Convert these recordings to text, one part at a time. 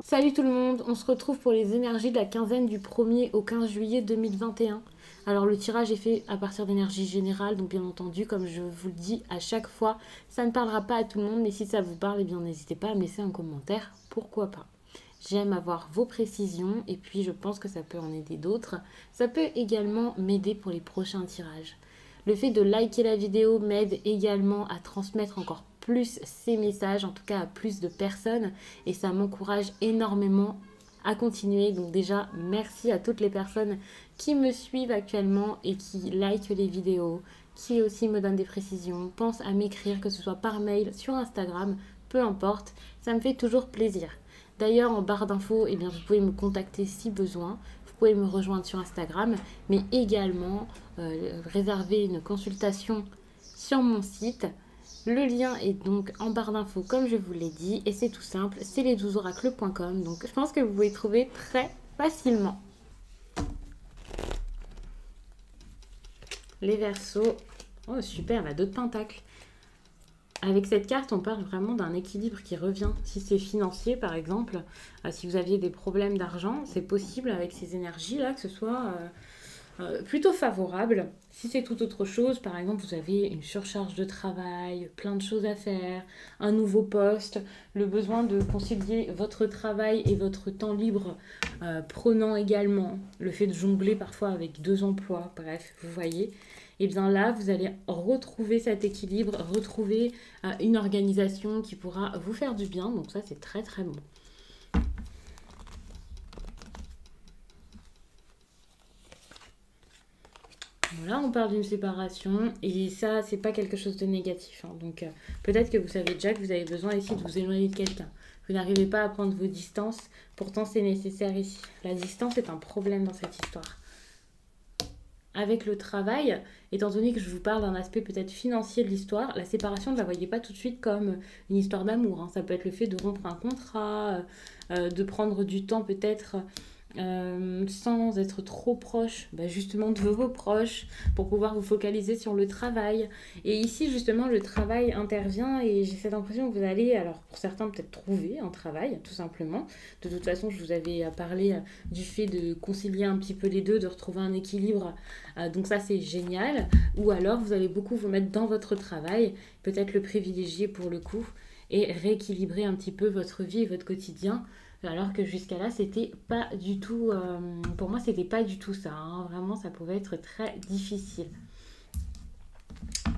Salut tout le monde, on se retrouve pour les énergies de la quinzaine du 1er au 15 juillet 2021. Alors le tirage est fait à partir d'énergie générale, donc bien entendu, comme je vous le dis à chaque fois, ça ne parlera pas à tout le monde, mais si ça vous parle, eh bien n'hésitez pas à me laisser un commentaire, pourquoi pas. J'aime avoir vos précisions et puis je pense que ça peut en aider d'autres. Ça peut également m'aider pour les prochains tirages. Le fait de liker la vidéo m'aide également à transmettre encore plus ces messages, en tout cas à plus de personnes, et ça m'encourage énormément à continuer. Donc déjà, merci à toutes les personnes qui me suivent actuellement et qui likent les vidéos, qui aussi me donnent des précisions, pensent à m'écrire, que ce soit par mail, sur Instagram, peu importe, ça me fait toujours plaisir. D'ailleurs, en barre d'infos, eh bien, vous pouvez me contacter si besoin. Vous pouvez me rejoindre sur Instagram, mais également réserver une consultation sur mon site. Le lien est donc en barre d'infos comme je vous l'ai dit et c'est tout simple, c'est les12oracles.com, donc je pense que vous pouvez trouver très facilement. Les Verseaux, oh super, la 2 de Pentacles. Avec cette carte, on parle vraiment d'un équilibre qui revient. Si c'est financier, par exemple, si vous aviez des problèmes d'argent, c'est possible avec ces énergies-là que ce soit plutôt favorable. Si c'est tout autre chose, par exemple, vous avez une surcharge de travail, plein de choses à faire, un nouveau poste, le besoin de concilier votre travail et votre temps libre, prenant également le fait de jongler parfois avec 2 emplois, bref, vous voyez. Et bien là, vous allez retrouver cet équilibre, retrouver une organisation qui pourra vous faire du bien. Donc ça, c'est très très bon. Voilà, on parle d'une séparation et ça, c'est pas quelque chose de négatif. Hein. Donc peut-être que vous savez déjà que vous avez besoin ici de vous éloigner de quelqu'un. Vous n'arrivez pas à prendre vos distances, pourtant c'est nécessaire ici. La distance est un problème dans cette histoire. Avec le travail, étant donné que je vous parle d'un aspect peut-être financier de l'histoire, la séparation, ne la voyez pas tout de suite comme une histoire d'amour. Hein. Ça peut être le fait de rompre un contrat, de prendre du temps peut-être sans être trop proche justement de vos proches pour pouvoir vous focaliser sur le travail. Et ici justement le travail intervient et j'ai cette impression que vous allez, alors pour certains peut-être trouver un travail tout simplement. De toute façon je vous avais parlé du fait de concilier un petit peu les deux, de retrouver un équilibre, donc ça c'est génial. Ou alors vous allez beaucoup vous mettre dans votre travail, peut-être le privilégier pour le coup et rééquilibrer un petit peu votre vie et votre quotidien. Alors que jusqu'à là, c'était pas du tout... pour moi, c'était pas du tout ça. Hein. Vraiment, ça pouvait être très difficile.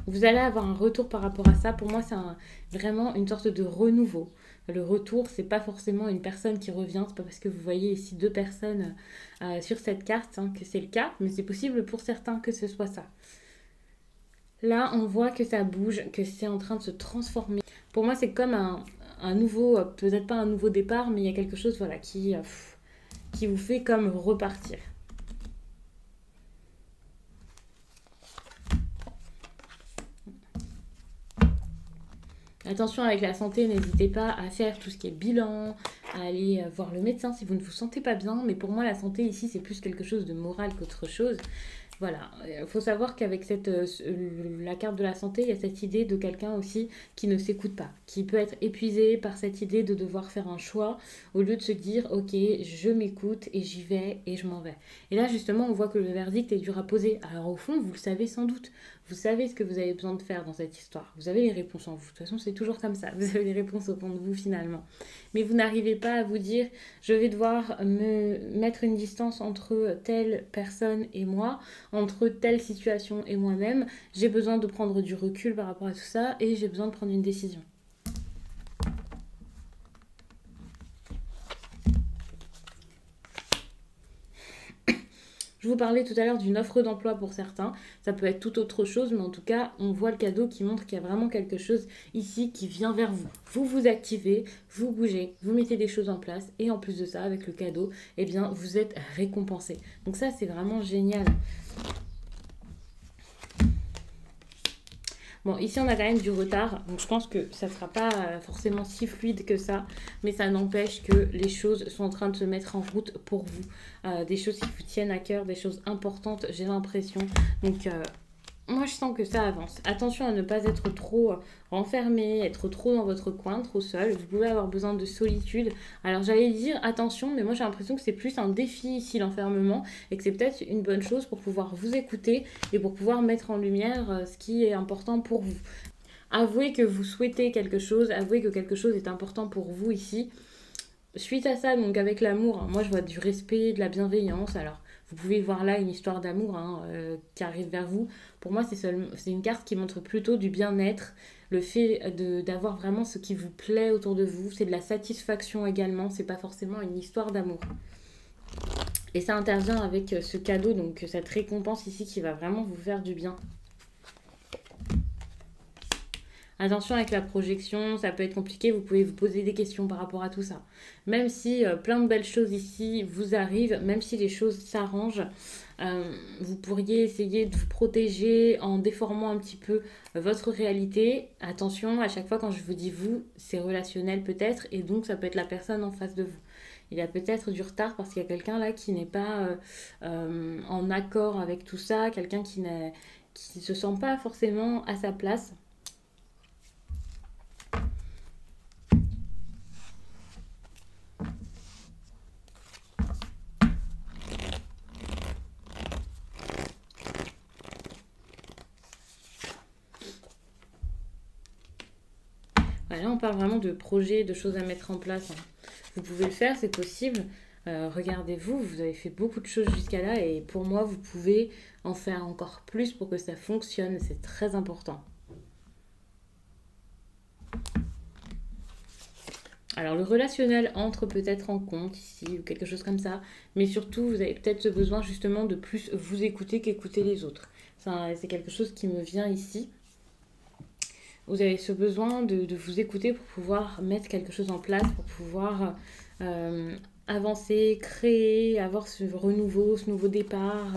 Vous allez avoir un retour par rapport à ça. Pour moi, c'est vraiment une sorte de renouveau. Le retour, c'est pas forcément une personne qui revient. C'est pas parce que vous voyez ici 2 personnes sur cette carte que c'est le cas. Mais c'est possible pour certains que ce soit ça. Là, on voit que ça bouge, que c'est en train de se transformer. Pour moi, c'est comme un nouveau, peut-être pas un nouveau départ, mais il y a quelque chose voilà, qui vous fait comme repartir. Attention avec la santé, n'hésitez pas à faire tout ce qui est bilan, à aller voir le médecin si vous ne vous sentez pas bien. Mais pour moi, la santé ici, c'est plus quelque chose de moral qu'autre chose. Voilà, il faut savoir qu'avec la carte de la santé, il y a cette idée de quelqu'un aussi qui ne s'écoute pas, qui peut être épuisé par cette idée de devoir faire un choix au lieu de se dire « Ok, je m'écoute et j'y vais et je m'en vais ». Et là, justement, on voit que le verdict est dur à poser. Alors au fond, vous le savez sans doute. Vous savez ce que vous avez besoin de faire dans cette histoire. Vous avez les réponses en vous. De toute façon, c'est toujours comme ça. Vous avez les réponses au fond de vous finalement. Mais vous n'arrivez pas à vous dire « Je vais devoir me mettre une distance entre telle personne et moi ». Entre telle situation et moi-même, j'ai besoin de prendre du recul par rapport à tout ça et j'ai besoin de prendre une décision. Je vous parlais tout à l'heure d'une offre d'emploi pour certains, ça peut être tout autre chose, mais en tout cas, on voit le cadeau qui montre qu'il y a vraiment quelque chose ici qui vient vers vous. Vous vous activez, vous bougez, vous mettez des choses en place et en plus de ça, avec le cadeau, eh bien, vous êtes récompensé. Donc ça, c'est vraiment génial. Bon, ici, on a quand même du retard, donc je pense que ça ne sera pas forcément si fluide que ça, mais ça n'empêche que les choses sont en train de se mettre en route pour vous. Des choses qui vous tiennent à cœur, des choses importantes, j'ai l'impression. Donc, moi je sens que ça avance. Attention à ne pas être trop renfermé, être trop dans votre coin, trop seul. Vous pouvez avoir besoin de solitude. Alors j'allais dire attention, mais moi j'ai l'impression que c'est plus un défi ici l'enfermement et que c'est peut-être une bonne chose pour pouvoir vous écouter et pour pouvoir mettre en lumière ce qui est important pour vous. Avouez que vous souhaitez quelque chose, avouez que quelque chose est important pour vous ici. Suite à ça, donc avec l'amour, moi je vois du respect, de la bienveillance. Alors, vous pouvez voir là une histoire d'amour qui arrive vers vous. Pour moi, c'est une carte qui montre plutôt du bien-être, le fait d'avoir vraiment ce qui vous plaît autour de vous. C'est de la satisfaction également, c'est pas forcément une histoire d'amour. Et ça intervient avec ce cadeau, donc cette récompense ici qui va vraiment vous faire du bien. Attention avec la projection, ça peut être compliqué, vous pouvez vous poser des questions par rapport à tout ça. Même si plein de belles choses ici vous arrivent, même si les choses s'arrangent, vous pourriez essayer de vous protéger en déformant un petit peu votre réalité. Attention, à chaque fois quand je vous dis vous, c'est relationnel peut-être, et donc ça peut être la personne en face de vous. Il y a peut-être du retard parce qu'il y a quelqu'un là qui n'est pas en accord avec tout ça, quelqu'un qui ne se sent pas forcément à sa place. Là, on parle vraiment de projets, de choses à mettre en place. Vous pouvez le faire, c'est possible. Regardez-vous, vous avez fait beaucoup de choses jusqu'à là et pour moi, vous pouvez en faire encore plus pour que ça fonctionne. C'est très important. Alors, le relationnel entre peut-être en compte ici ou quelque chose comme ça, mais surtout, vous avez peut-être ce besoin justement de plus vous écouter qu'écouter les autres. C'est quelque chose qui me vient ici. Vous avez ce besoin de vous écouter pour pouvoir mettre quelque chose en place, pour pouvoir avancer, créer, avoir ce renouveau, ce nouveau départ.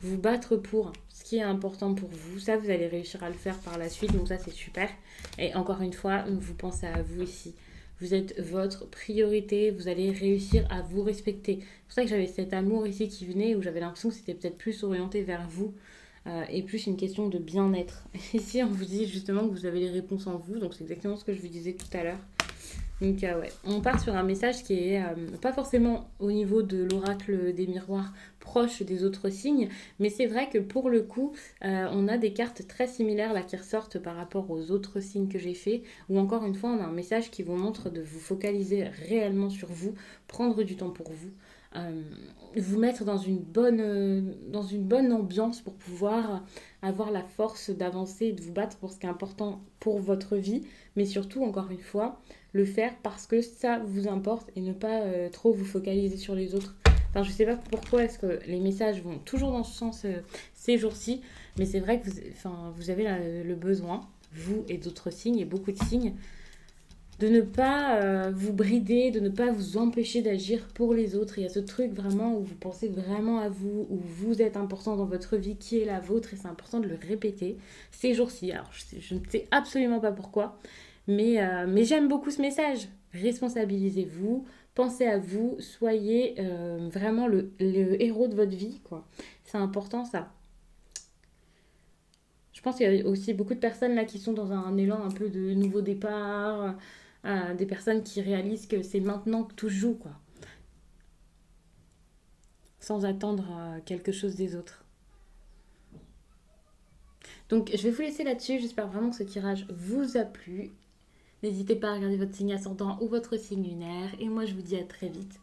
Vous battre pour ce qui est important pour vous. Ça, vous allez réussir à le faire par la suite, donc ça, c'est super. Et encore une fois, vous pensez à vous ici. Vous êtes votre priorité, vous allez réussir à vous respecter. C'est pour ça que j'avais cet amour ici qui venait, où j'avais l'impression que c'était peut-être plus orienté vers vous. Et plus une question de bien-être. Ici, on vous dit justement que vous avez les réponses en vous, donc c'est exactement ce que je vous disais tout à l'heure. Donc ouais, on part sur un message qui est pas forcément au niveau de l'oracle des miroirs proche des autres signes, mais c'est vrai que pour le coup, on a des cartes très similaires là qui ressortent par rapport aux autres signes que j'ai fait, ou encore une fois, on a un message qui vous montre de vous focaliser réellement sur vous, prendre du temps pour vous. Vous mettre dans une bonne ambiance pour pouvoir avoir la force d'avancer et de vous battre pour ce qui est important pour votre vie, mais surtout, encore une fois, le faire parce que ça vous importe et ne pas trop vous focaliser sur les autres. Enfin, je sais pas pourquoi est-ce que les messages vont toujours dans ce sens ces jours-ci, mais c'est vrai que vous avez le besoin, vous et d'autres signes, et beaucoup de signes, de ne pas vous brider, de ne pas vous empêcher d'agir pour les autres. Il y a ce truc vraiment où vous pensez vraiment à vous, où vous êtes important dans votre vie, qui est la vôtre, et c'est important de le répéter ces jours-ci. Alors, je ne sais absolument pas pourquoi, mais j'aime beaucoup ce message. Responsabilisez-vous, pensez à vous, soyez vraiment le héros de votre vie, quoi. C'est important, ça. Je pense qu'il y a aussi beaucoup de personnes là qui sont dans un élan un peu de nouveau départ, des personnes qui réalisent que c'est maintenant que tout se joue, quoi. Sans attendre quelque chose des autres. Donc je vais vous laisser là-dessus, j'espère vraiment que ce tirage vous a plu. N'hésitez pas à regarder votre signe ascendant ou votre signe lunaire. Et moi je vous dis à très vite